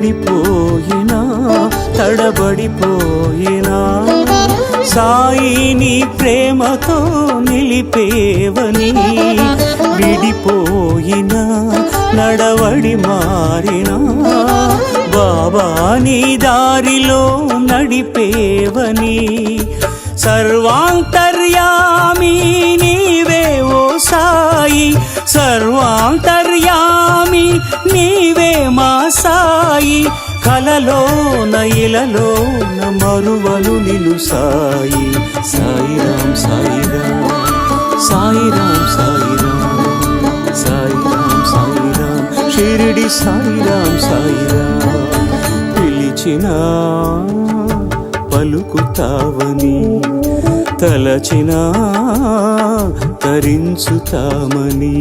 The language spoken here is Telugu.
పడిపోయినా తడబడిపోయినా సాయి నీ ప్రేమతో నిలిపేవని విడిపోయినా నడవడి మారినా బాబా నీ దారిలో నడిపేవని సర్వాంతర్యామి నీవే ఓ సాయి సర్వాంతర్యామి నీవే మా సాయి కలలోన ఇలలోన మరువను నిలు సాయి సాయిరాం సాయిరాం సాయిరాం సాయిరాం సాయిరాం సాయిరాం షిరిడి సాయిరాం సాయిరాం పిలిచినా పలుకుతావని తలచినా తరించుతామని